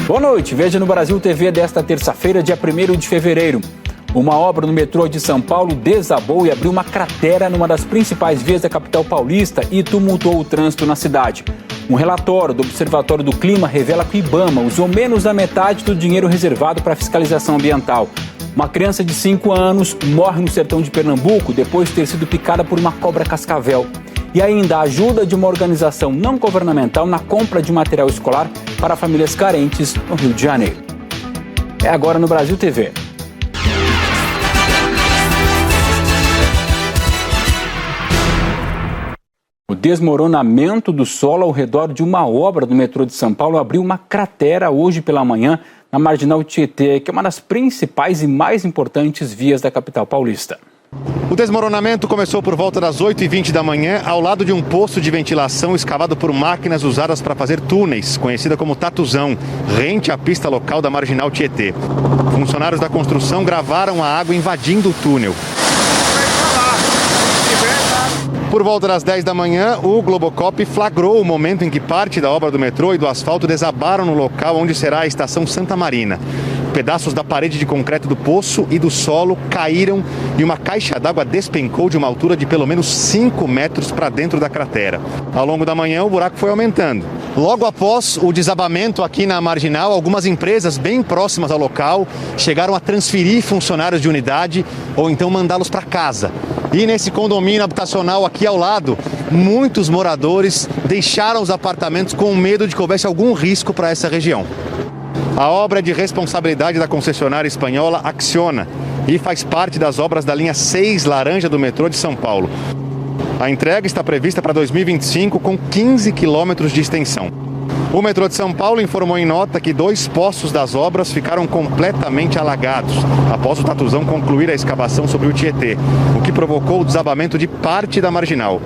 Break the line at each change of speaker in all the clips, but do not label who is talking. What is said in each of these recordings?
Boa noite, veja no Brasil TV desta terça-feira, dia 1º de fevereiro. Uma obra no metrô de São Paulo desabou e abriu uma cratera numa das principais vias da capital paulista e tumultuou o trânsito na cidade. Um relatório do Observatório do Clima revela que o IBAMA usou menos da metade do dinheiro reservado para a fiscalização ambiental. Uma criança de 5 anos morre no sertão de Pernambuco depois de ter sido picada por uma cobra cascavel. E ainda a ajuda de uma organização não governamental na compra de material escolar para famílias carentes no Rio de Janeiro. É agora no Brasil TV. O desmoronamento do solo ao redor de uma obra do metrô de São Paulo abriu uma cratera hoje pela manhã na Marginal Tietê, que é uma das principais e mais importantes vias da capital paulista.
O desmoronamento começou por volta das 8h20 da manhã, ao lado de um poço de ventilação escavado por máquinas usadas para fazer túneis, conhecida como tatuzão, rente à pista local da Marginal Tietê. Funcionários da construção gravaram a água invadindo o túnel. Por volta das 10 da manhã, o Globocop flagrou o momento em que parte da obra do metrô e do asfalto desabaram no local onde será a estação Santa Marina. Pedaços da parede de concreto do poço e do solo caíram e uma caixa d'água despencou de uma altura de pelo menos 5 metros para dentro da cratera. Ao longo da manhã, o buraco foi aumentando. Logo após o desabamento aqui na Marginal, algumas empresas bem próximas ao local chegaram a transferir funcionários de unidade ou então mandá-los para casa. E nesse condomínio habitacional aqui ao lado, muitos moradores deixaram os apartamentos com medo de que houvesse algum risco para essa região. A obra é de responsabilidade da concessionária espanhola Acciona e faz parte das obras da linha 6 laranja do metrô de São Paulo. A entrega está prevista para 2025 com 15 quilômetros de extensão. O metrô de São Paulo informou em nota que 2 poços das obras ficaram completamente alagados após o tatuzão concluir a escavação sobre o Tietê, o que provocou o desabamento de parte da marginal.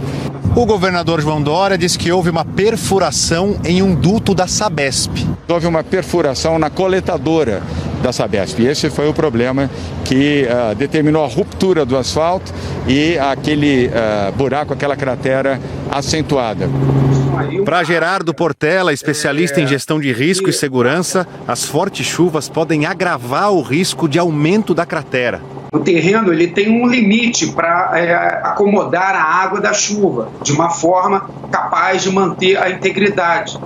O governador João Dória disse que houve uma perfuração em um duto da Sabesp.
Houve uma perfuração na coletadora da Sabesp. E esse foi o problema que determinou a ruptura do asfalto e aquele buraco, aquela cratera acentuada.
Para Gerardo Portela, especialista em gestão de risco e segurança, as fortes chuvas podem agravar o risco de aumento da cratera.
O terreno ele tem um limite para acomodar a água da chuva de uma forma capaz de manter a integridade,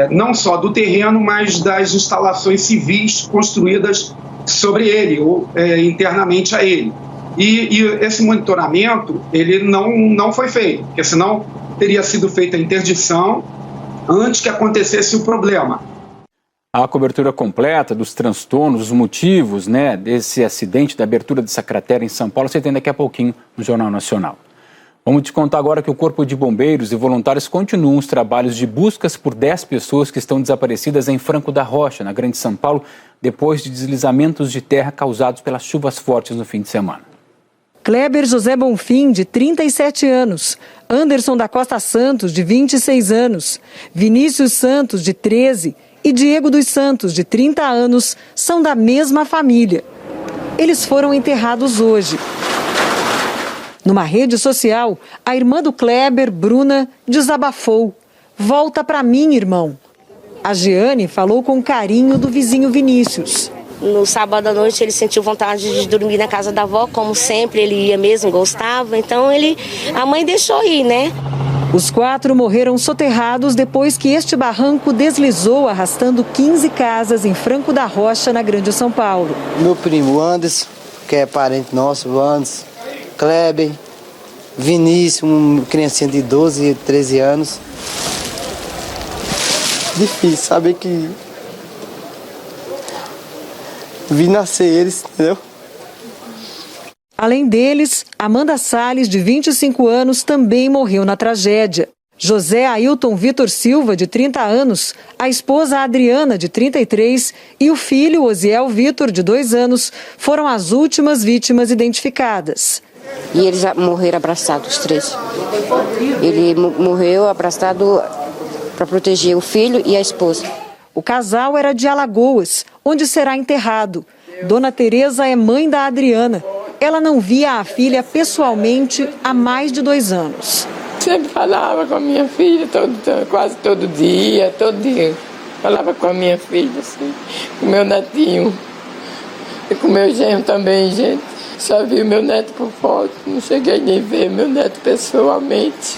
não só do terreno, mas das instalações civis construídas sobre ele ou internamente a ele. E esse monitoramento ele não foi feito, porque senão teria sido feita a interdição antes que acontecesse o problema.
A cobertura completa dos transtornos, os motivos desse acidente, da abertura dessa cratera em São Paulo, você tem daqui a pouquinho no Jornal Nacional. Vamos te contar agora que o Corpo de Bombeiros e voluntários continuam os trabalhos de buscas por 10 pessoas que estão desaparecidas em Franco da Rocha, na Grande São Paulo, depois de deslizamentos de terra causados pelas chuvas fortes no fim de semana.
Kleber José Bonfim, de 37 anos, Anderson da Costa Santos, de 26 anos, Vinícius Santos, de 13 e Diego dos Santos, de 30 anos, são da mesma família. Eles foram enterrados hoje. Numa rede social, a irmã do Kleber, Bruna, desabafou. Volta pra mim, irmão. A Giane falou com carinho do vizinho Vinícius.
No sábado à noite ele sentiu vontade de dormir na casa da avó, como sempre, ele ia mesmo, gostava, então a mãe deixou ir, né?
Os 4 morreram soterrados depois que este barranco deslizou, arrastando 15 casas em Franco da Rocha, na Grande São Paulo.
Meu primo Anderson, que é parente nosso, o Anderson, Kleber, Vinícius, uma criancinha de 12 e 13 anos. Difícil saber que vi nascer eles, entendeu?
Além deles, Amanda Salles, de 25 anos, também morreu na tragédia. José Ailton Vitor Silva, de 30 anos, a esposa Adriana, de 33, e o filho Osiel Vitor, de 2 anos, foram as últimas vítimas identificadas.
E eles morreram abraçados, os 3. Ele morreu abraçado para proteger o filho e a esposa.
O casal era de Alagoas, onde será enterrado. Dona Tereza é mãe da Adriana. Ela não via a filha pessoalmente há mais de 2 anos.
Sempre falava com a minha filha quase todo dia. Falava com a minha filha, assim, com o meu netinho. E com o meu genro também, gente. Só vi o meu neto por foto, não cheguei nem a ver meu neto pessoalmente.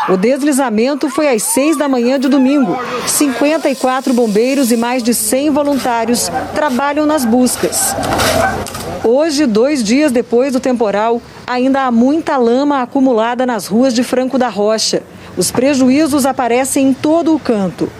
O deslizamento foi às 6 da manhã de domingo. 54 bombeiros e mais de 100 voluntários trabalham nas buscas. Hoje, 2 dias depois do temporal, ainda há muita lama acumulada nas ruas de Franco da Rocha. Os prejuízos aparecem em todo o canto.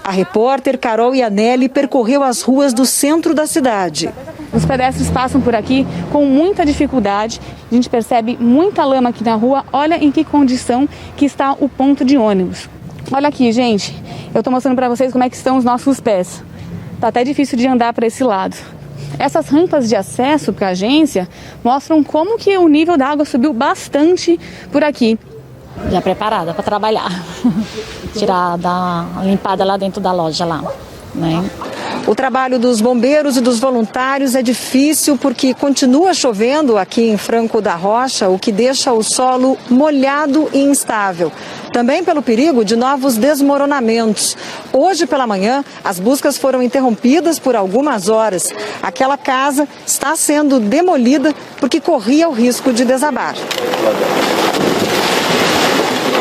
A repórter Carol Iannelli percorreu as ruas do centro da cidade.
Os pedestres passam por aqui com muita dificuldade. A gente percebe muita lama aqui na rua. Olha em que condição que está o ponto de ônibus. Olha aqui, gente. Eu estou mostrando para vocês como é que estão os nossos pés. Está até difícil de andar para esse lado. Essas rampas de acesso para a agência mostram como que o nível da água subiu bastante por aqui.
Já preparada para trabalhar. Tirar, dar uma limpada lá dentro da loja lá, né?
O trabalho dos bombeiros e dos voluntários é difícil porque continua chovendo aqui em Franco da Rocha, o que deixa o solo molhado e instável. Também pelo perigo de novos desmoronamentos. Hoje pela manhã, as buscas foram interrompidas por algumas horas. Aquela casa está sendo demolida porque corria o risco de desabar.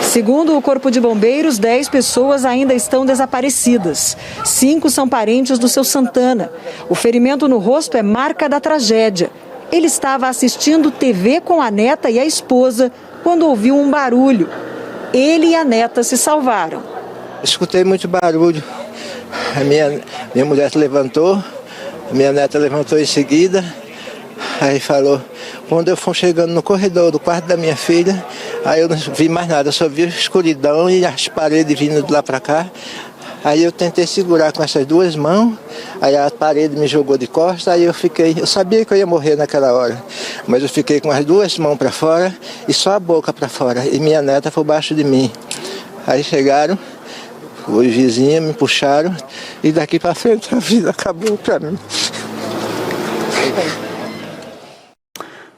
Segundo o Corpo de Bombeiros, 10 pessoas ainda estão desaparecidas. 5 são parentes do seu Santana. O ferimento no rosto é marca da tragédia. Ele estava assistindo TV com a neta e a esposa quando ouviu um barulho. Ele e a neta se salvaram.
Escutei muito barulho. A minha mulher se levantou, a minha neta levantou em seguida. Aí falou, quando eu for chegando no corredor do quarto da minha filha, aí eu não vi mais nada, eu só vi escuridão e as paredes vindo de lá para cá. Aí eu tentei segurar com essas 2 mãos, aí a parede me jogou de costas, aí eu sabia que eu ia morrer naquela hora, mas eu fiquei com as 2 mãos para fora e só a boca para fora, e minha neta foi abaixo de mim. Aí chegaram, os vizinhos me puxaram e daqui para frente a vida acabou para mim.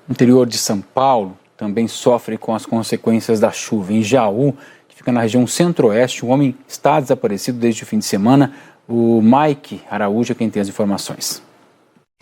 O interior de São Paulo também sofre com as consequências da chuva. Em Jaú, que fica na região centro-oeste, um homem está desaparecido desde o fim de semana. O Mike Araújo é quem tem as informações.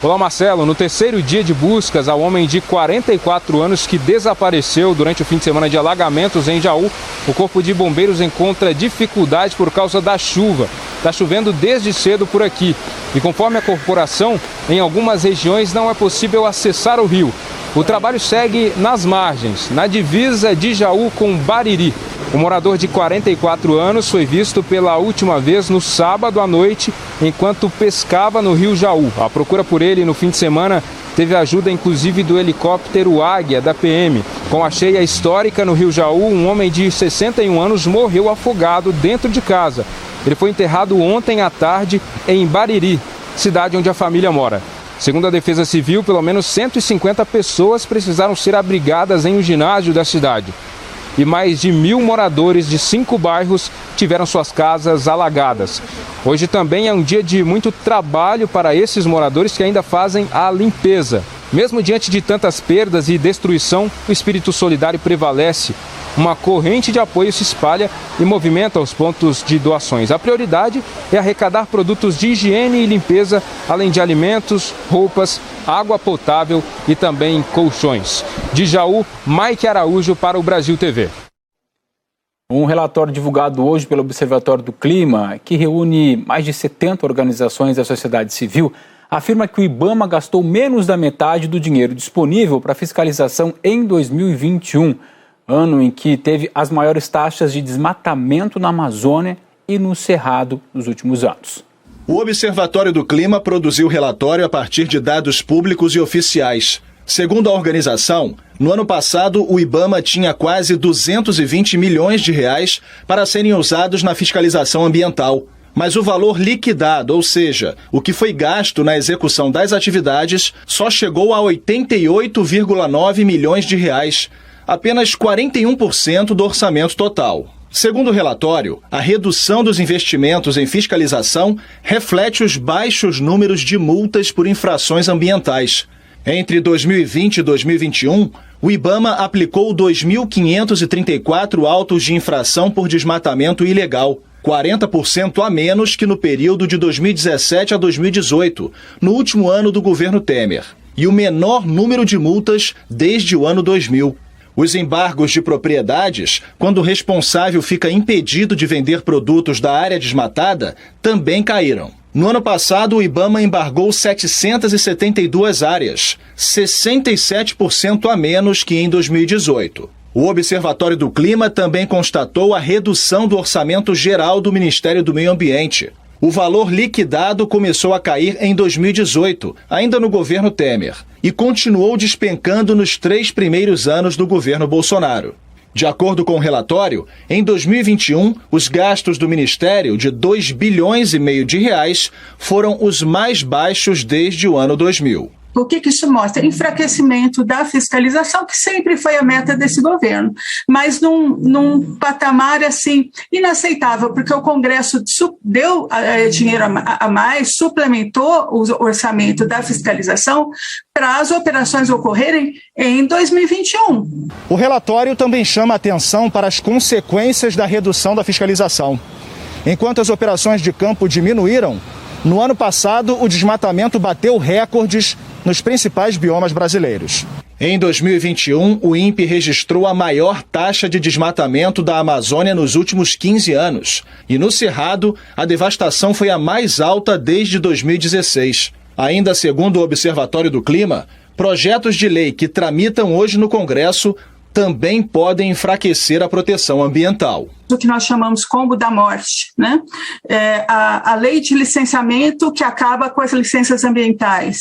Olá, Marcelo. No terceiro dia de buscas ao homem de 44 anos que desapareceu durante o fim de semana de alagamentos em Jaú, o Corpo de Bombeiros encontra dificuldade por causa da chuva. Está chovendo desde cedo por aqui. E conforme a corporação, em algumas regiões não é possível acessar o rio. O trabalho segue nas margens, na divisa de Jaú com Bariri. O morador de 44 anos foi visto pela última vez no sábado à noite, enquanto pescava no rio Jaú. A procura por ele no fim de semana teve ajuda inclusive do helicóptero Águia da PM. Com a cheia histórica no rio Jaú, um homem de 61 anos morreu afogado dentro de casa. Ele foi enterrado ontem à tarde em Bariri, cidade onde a família mora. Segundo a Defesa Civil, pelo menos 150 pessoas precisaram ser abrigadas em um ginásio da cidade. E mais de 1.000 moradores de 5 bairros tiveram suas casas alagadas. Hoje também é um dia de muito trabalho para esses moradores que ainda fazem a limpeza. Mesmo diante de tantas perdas e destruição, o espírito solidário prevalece. Uma corrente de apoio se espalha e movimenta os pontos de doações. A prioridade é arrecadar produtos de higiene e limpeza, além de alimentos, roupas, água potável e também colchões. De Jaú, Mike Araújo para o Brasil TV.
Um relatório divulgado hoje pelo Observatório do Clima, que reúne mais de 70 organizações da sociedade civil, afirma que o IBAMA gastou menos da metade do dinheiro disponível para fiscalização em 2021, ano em que teve as maiores taxas de desmatamento na Amazônia e no Cerrado nos últimos anos.
O Observatório do Clima produziu o relatório a partir de dados públicos e oficiais. Segundo a organização, no ano passado o IBAMA tinha quase 220 milhões de reais para serem usados na fiscalização ambiental. Mas o valor liquidado, ou seja, o que foi gasto na execução das atividades, só chegou a 88,9 milhões de reais, apenas 41% do orçamento total. Segundo o relatório, a redução dos investimentos em fiscalização reflete os baixos números de multas por infrações ambientais. Entre 2020 e 2021, o IBAMA aplicou 2.534 autos de infração por desmatamento ilegal. 40% a menos que no período de 2017 a 2018, no último ano do governo Temer, e o menor número de multas desde o ano 2000. Os embargos de propriedades, quando o responsável fica impedido de vender produtos da área desmatada, também caíram. No ano passado, o IBAMA embargou 772 áreas, 67% a menos que em 2018. O Observatório do Clima também constatou a redução do orçamento geral do Ministério do Meio Ambiente. O valor liquidado começou a cair em 2018, ainda no governo Temer, e continuou despencando nos 3 primeiros anos do governo Bolsonaro. De acordo com o relatório, em 2021, os gastos do Ministério de 2,5 bilhões de reais foram os mais baixos desde o ano 2000.
O que isso mostra? Enfraquecimento da fiscalização, que sempre foi a meta desse governo, mas num patamar assim inaceitável, porque o Congresso deu dinheiro a mais, suplementou o orçamento da fiscalização para as operações ocorrerem em 2021.
O relatório também chama atenção para as consequências da redução da fiscalização. Enquanto as operações de campo diminuíram, no ano passado o desmatamento bateu recordes nos principais biomas brasileiros. Em 2021, o INPE registrou a maior taxa de desmatamento da Amazônia nos últimos 15 anos. E no Cerrado, a devastação foi a mais alta desde 2016. Ainda segundo o Observatório do Clima, projetos de lei que tramitam hoje no Congresso também podem enfraquecer a proteção ambiental.
O que nós chamamos combo da morte, né? A lei de licenciamento que acaba com as licenças ambientais,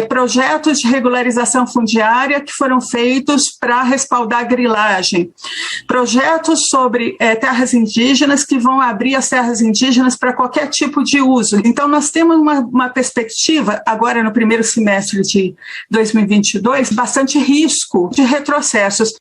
projetos de regularização fundiária que foram feitos para respaldar a grilagem, projetos sobre terras indígenas que vão abrir as terras indígenas para qualquer tipo de uso. Então, nós temos uma perspectiva, agora no primeiro semestre de 2022, bastante risco de retrocessos.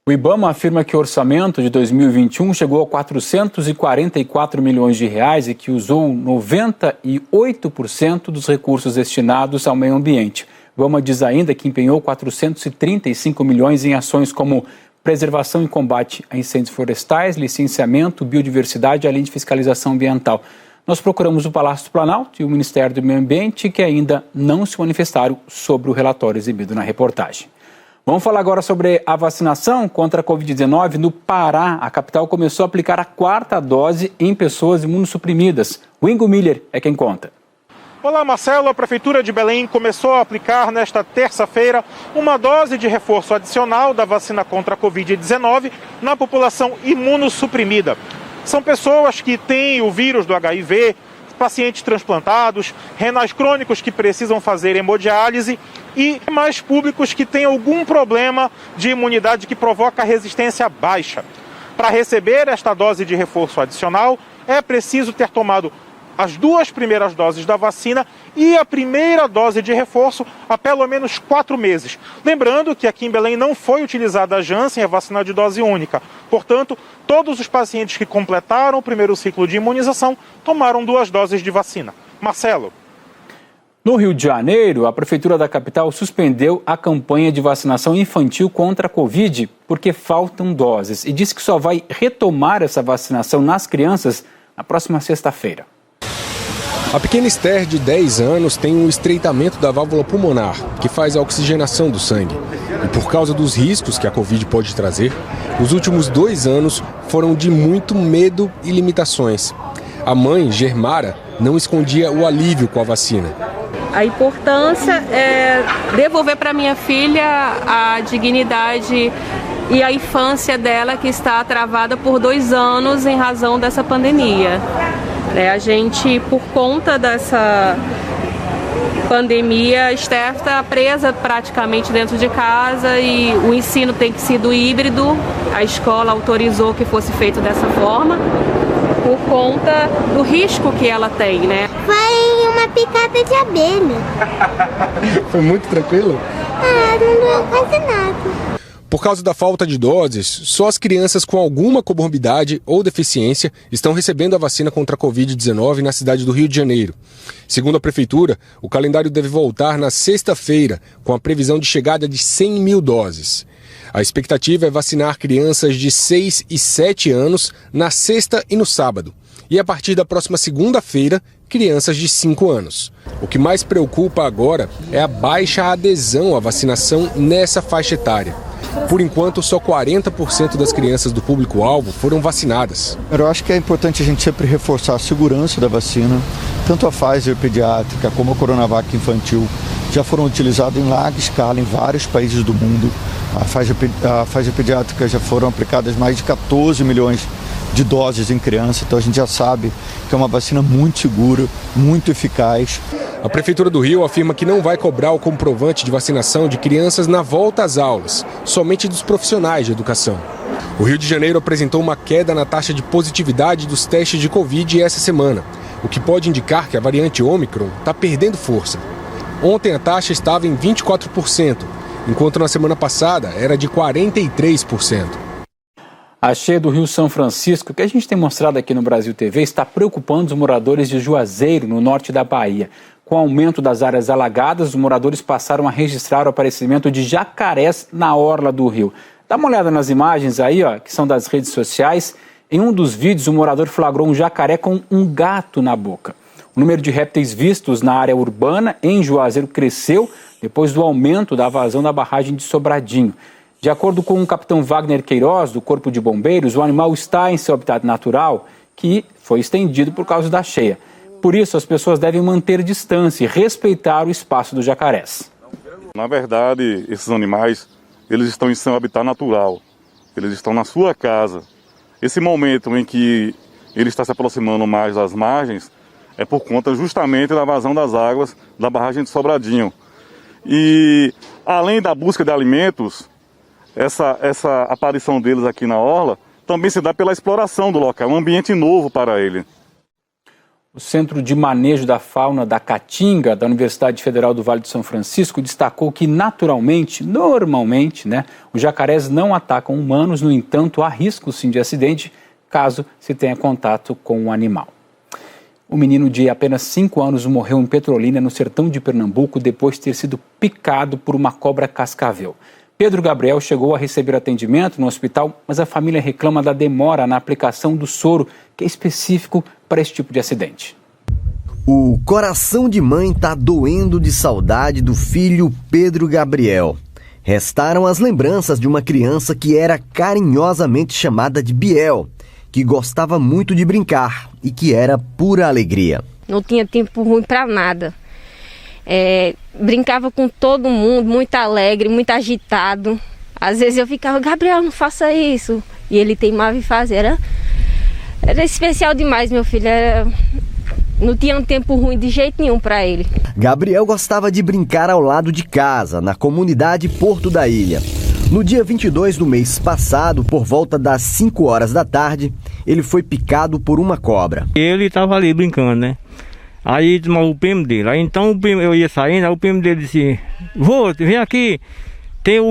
O IBAMA afirma que o orçamento de 2021 chegou a 444 milhões de reais e que usou 98% dos recursos destinados ao meio ambiente. O IBAMA diz ainda que empenhou 435 milhões em ações como preservação e combate a incêndios florestais, licenciamento, biodiversidade, além de fiscalização ambiental. Nós procuramos o Palácio do Planalto e o Ministério do Meio Ambiente, que ainda não se manifestaram sobre o relatório exibido na reportagem. Vamos falar agora sobre a vacinação contra a Covid-19. No Pará, a capital começou a aplicar a 4ª dose em pessoas imunossuprimidas. O Ingo Miller é quem conta.
Olá, Marcelo. A Prefeitura de Belém começou a aplicar nesta terça-feira uma dose de reforço adicional da vacina contra a Covid-19 na população imunossuprimida. São pessoas que têm o vírus do HIV, pacientes transplantados, renais crônicos que precisam fazer hemodiálise e mais públicos que têm algum problema de imunidade que provoca resistência baixa. Para receber esta dose de reforço adicional, é preciso ter tomado as 2 primeiras doses da vacina e a primeira dose de reforço há pelo menos 4 meses. Lembrando que aqui em Belém não foi utilizada a Janssen, a vacina de dose única. Portanto, todos os pacientes que completaram o primeiro ciclo de imunização tomaram 2 doses de vacina. Marcelo.
No Rio de Janeiro, a Prefeitura da capital suspendeu a campanha de vacinação infantil contra a Covid porque faltam doses e disse que só vai retomar essa vacinação nas crianças na próxima sexta-feira.
A pequena Esther, de 10 anos, tem um estreitamento da válvula pulmonar, que faz a oxigenação do sangue. E por causa dos riscos que a Covid pode trazer, os últimos 2 anos foram de muito medo e limitações. A mãe, Germara, não escondia o alívio com a vacina.
A importância é devolver para minha filha a dignidade e a infância dela, que está travada por 2 anos em razão dessa pandemia. A gente, por conta dessa pandemia, Esther está presa praticamente dentro de casa e o ensino tem sido híbrido. A escola autorizou que fosse feito dessa forma por conta do risco que ela tem, né?
Foi uma picada de abelha.
Foi muito tranquilo?
Ah, não doeu quase nada.
Por causa da falta de doses, só as crianças com alguma comorbidade ou deficiência estão recebendo a vacina contra a Covid-19 na cidade do Rio de Janeiro. Segundo a Prefeitura, o calendário deve voltar na sexta-feira, com a previsão de chegada de 100 mil doses.
A expectativa é vacinar crianças de 6 e 7 anos na sexta e no sábado. E a partir da próxima segunda-feira, crianças de 5 anos. O que mais preocupa agora é a baixa adesão à vacinação nessa faixa etária. Por enquanto, só 40% das crianças do público-alvo foram vacinadas.
Eu acho que é importante a gente sempre reforçar a segurança da vacina. Tanto a Pfizer pediátrica como a Coronavac infantil já foram utilizadas em larga escala em vários países do mundo. A Pfizer pediátrica já foram aplicadas mais de 14 milhões de doses em criança, então a gente já sabe que é uma vacina muito segura, muito eficaz.
A Prefeitura do Rio afirma que não vai cobrar o comprovante de vacinação de crianças na volta às aulas, somente dos profissionais de educação. O Rio de Janeiro apresentou uma queda na taxa de positividade dos testes de Covid essa semana, o que pode indicar que a variante Ômicron está perdendo força. Ontem a taxa estava em 24%, enquanto na semana passada era de 43%.
A cheia do Rio São Francisco, que a gente tem mostrado aqui no Brasil TV, está preocupando os moradores de Juazeiro, no norte da Bahia. Com o aumento das áreas alagadas, os moradores passaram a registrar o aparecimento de jacarés na orla do rio. Dá uma olhada nas imagens aí, ó, que são das redes sociais. Em um dos vídeos, o morador flagrou um jacaré com um gato na boca. O número de répteis vistos na área urbana em Juazeiro cresceu depois do aumento da vazão da barragem de Sobradinho. De acordo com o capitão Wagner Queiroz, do Corpo de Bombeiros, o animal está em seu habitat natural, que foi estendido por causa da cheia. Por isso, as pessoas devem manter distância e respeitar o espaço dos jacarés.
Na verdade, esses animais, eles estão em seu habitat natural. Eles estão na sua casa. Esse momento em que ele está se aproximando mais das margens é por conta justamente da vazão das águas da barragem de Sobradinho. E, além da busca de alimentos, essa aparição deles aqui na orla também se dá pela exploração do local, um ambiente novo para ele.
O Centro de Manejo da Fauna da Caatinga, da Universidade Federal do Vale do São Francisco, destacou que normalmente, os jacarés não atacam humanos, no entanto, há risco sim de acidente caso se tenha contato com o animal. O menino de apenas 5 anos morreu em Petrolina, no sertão de Pernambuco, depois de ter sido picado por uma cobra cascavel. Pedro Gabriel chegou a receber atendimento no hospital, mas a família reclama da demora na aplicação do soro, que é específico para esse tipo de acidente.
O coração de mãe está doendo de saudade do filho Pedro Gabriel. Restaram as lembranças de uma criança que era carinhosamente chamada de Biel, que gostava muito de brincar e que era pura alegria.
Não tinha tempo ruim para nada. Brincava com todo mundo, muito alegre, muito agitado. Às vezes eu ficava, Gabriel, não faça isso. E ele teimava em fazer. Era especial demais, meu filho. Não tinha um tempo ruim de jeito nenhum para ele.
Gabriel gostava de brincar ao lado de casa, na comunidade Porto da Ilha. No dia 22 do mês passado, por volta das 5 horas da tarde, ele foi picado por uma cobra.
Ele estava ali brincando, né? Aí o primo dele, aí então eu ia saindo, aí o primo dele disse, vô, vem aqui,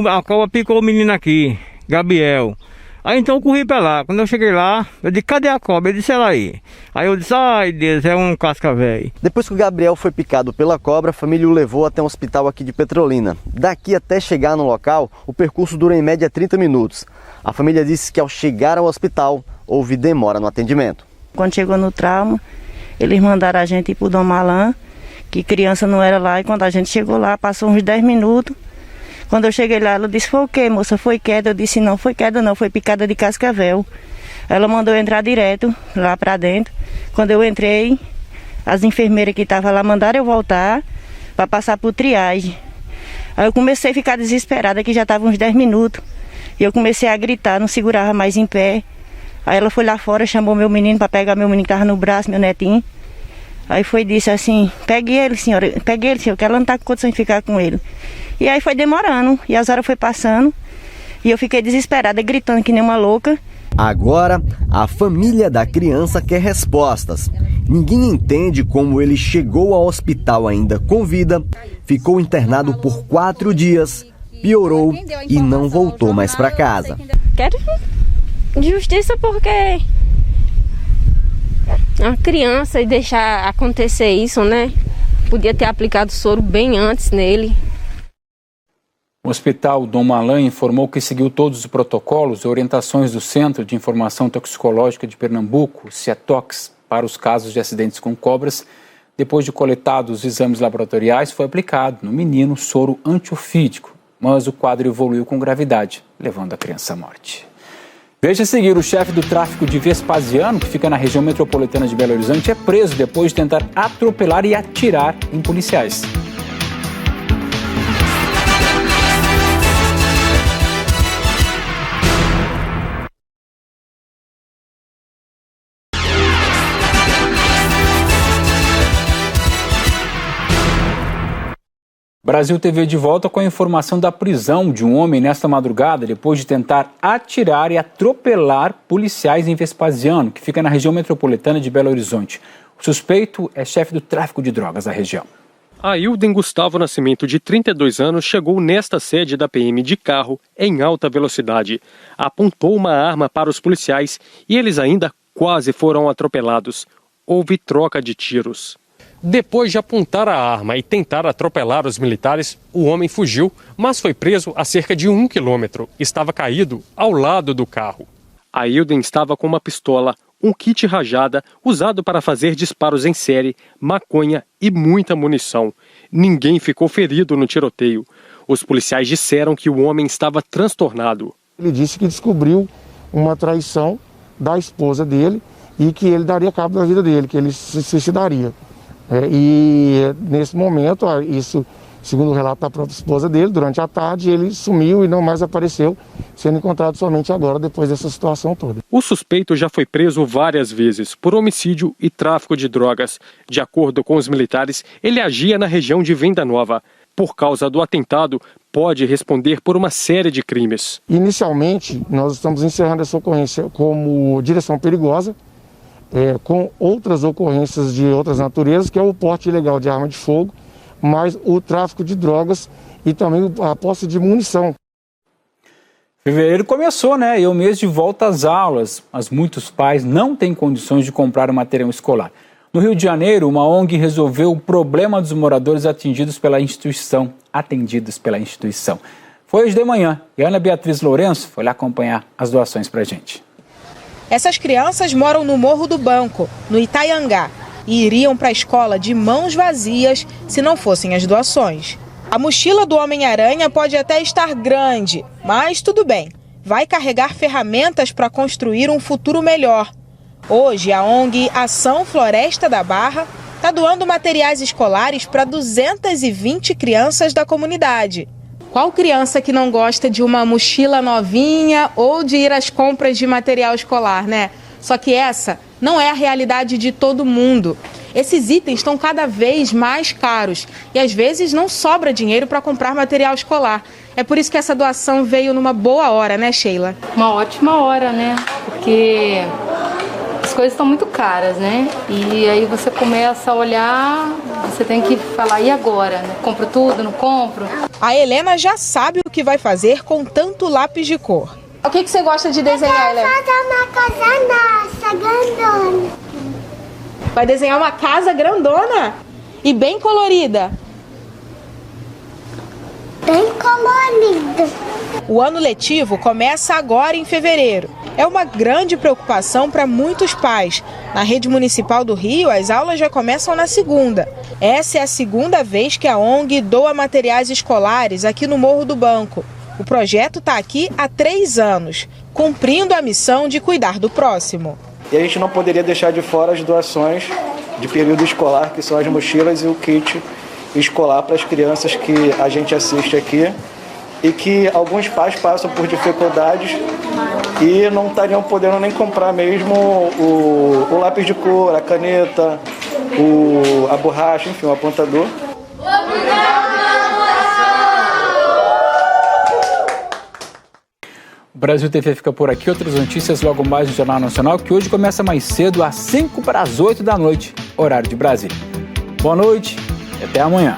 a cobra picou o menino aqui, Gabriel. Aí então eu corri pra lá, quando eu cheguei lá, eu disse, cadê a cobra? Ele disse, ela aí. Aí eu disse, ai Deus, é um cascavéi.
Depois que o Gabriel foi picado pela cobra, a família o levou até um hospital aqui de Petrolina. Daqui até chegar no local, o percurso dura em média 30 minutos. A família disse que ao chegar ao hospital, houve demora no atendimento.
Quando chegou no trauma, eles mandaram a gente ir pro Dom Malan, que criança não era lá, e quando a gente chegou lá, passou uns 10 minutos. Quando eu cheguei lá, ela disse, foi o quê, moça? Foi queda? Eu disse, não, foi queda não, foi picada de cascavel. Ela mandou eu entrar direto lá pra dentro. Quando eu entrei, as enfermeiras que estavam lá mandaram eu voltar para passar por triagem. Aí eu comecei a ficar desesperada, que já estava uns 10 minutos. E eu comecei a gritar, não segurava mais em pé. Aí ela foi lá fora, chamou meu menino para pegar meu menino que estava no braço, meu netinho. Aí foi disse assim, pegue ele, senhor, que ela não está com condição de ficar com ele. E aí foi demorando, e as horas foi passando, e eu fiquei desesperada, gritando que nem uma louca.
Agora, a família da criança quer respostas. Ninguém entende como ele chegou ao hospital ainda com vida, ficou internado por 4 dias, piorou e não voltou mais para casa.
Quero justiça porque a criança e deixar acontecer isso, né? Podia ter aplicado soro bem antes nele.
O Hospital Dom Malan informou que seguiu todos os protocolos e orientações do Centro de Informação Toxicológica de Pernambuco, CIETOX, para os casos de acidentes com cobras. Depois de coletados os exames laboratoriais, foi aplicado no menino soro antiofídico, mas o quadro evoluiu com gravidade, levando a criança à morte. Veja a seguir, o chefe do tráfico de Vespasiano, que fica na região metropolitana de Belo Horizonte, é preso depois de tentar atropelar e atirar em policiais. Brasil TV de volta com a informação da prisão de um homem nesta madrugada depois de tentar atirar e atropelar policiais em Vespasiano, que fica na região metropolitana de Belo Horizonte. O suspeito é chefe do tráfico de drogas da região.
Ailden Gustavo Nascimento, de 32 anos, chegou nesta sede da PM de carro em alta velocidade. Apontou uma arma para os policiais e eles ainda quase foram atropelados. Houve troca de tiros. Depois de apontar a arma e tentar atropelar os militares, o homem fugiu, mas foi preso a cerca de 1 quilômetro. Estava caído ao lado do carro. Ailden estava com uma pistola, um kit rajada usado para fazer disparos em série, maconha e muita munição. Ninguém ficou ferido no tiroteio. Os policiais disseram que o homem estava transtornado.
Ele disse que descobriu uma traição da esposa dele e que ele daria cabo da vida dele, que ele se suicidaria. E nesse momento, isso segundo o relato da própria esposa dele, durante a tarde ele sumiu e não mais apareceu, sendo encontrado somente agora, depois dessa situação toda.
O suspeito já foi preso várias vezes por homicídio e tráfico de drogas. De acordo com os militares, ele agia na região de Venda Nova. Por causa do atentado, pode responder por uma série de crimes.
Inicialmente, nós estamos encerrando essa ocorrência como direção perigosa, com outras ocorrências de outras naturezas, que é o porte ilegal de arma de fogo, mas o tráfico de drogas e também a posse de munição.
Fevereiro começou, né? E é o mês de volta às aulas, mas muitos pais não têm condições de comprar o material escolar. No Rio de Janeiro, uma ONG resolveu o problema dos moradores atendidos pela instituição. Foi hoje de manhã e a Ana Beatriz Lourenço foi lá acompanhar as doações para a gente.
Essas crianças moram no Morro do Banco, no Itaiangá, e iriam para a escola de mãos vazias se não fossem as doações. A mochila do Homem-Aranha pode até estar grande, mas tudo bem. Vai carregar ferramentas para construir um futuro melhor. Hoje, a ONG Ação Floresta da Barra está doando materiais escolares para 220 crianças da comunidade. Qual criança que não gosta de uma mochila novinha ou de ir às compras de material escolar, né? Só que essa não é a realidade de todo mundo. Esses itens estão cada vez mais caros e às vezes não sobra dinheiro para comprar material escolar. É por isso que essa doação veio numa boa hora, né, Sheila?
Uma ótima hora, né? Porque as coisas estão muito caras, né? E aí você começa a olhar, você tem que falar, e agora? Né? Compro tudo, não compro?
A Helena já sabe o que vai fazer com tanto lápis de cor. O que você gosta de desenhar, Helena?
Eu vou fazer uma casa nossa, grandona.
Vai desenhar uma casa grandona e bem colorida.
Bem colorida.
O ano letivo começa agora em fevereiro. É uma grande preocupação para muitos pais. Na rede municipal do Rio, as aulas já começam na segunda. Essa é a segunda vez que a ONG doa materiais escolares aqui no Morro do Banco. O projeto está aqui há 3 anos, cumprindo a missão de cuidar do próximo.
E a gente não poderia deixar de fora as doações de período escolar, que são as mochilas e o kit escolar para as crianças que a gente assiste aqui e que alguns pais passam por dificuldades e não estariam podendo nem comprar mesmo o lápis de cor, a caneta, a borracha, enfim, o apontador.
O Brasil TV fica por aqui. Outras notícias logo mais no Jornal Nacional, que hoje começa mais cedo, às 7:55 da noite, horário de Brasília. Boa noite e até amanhã.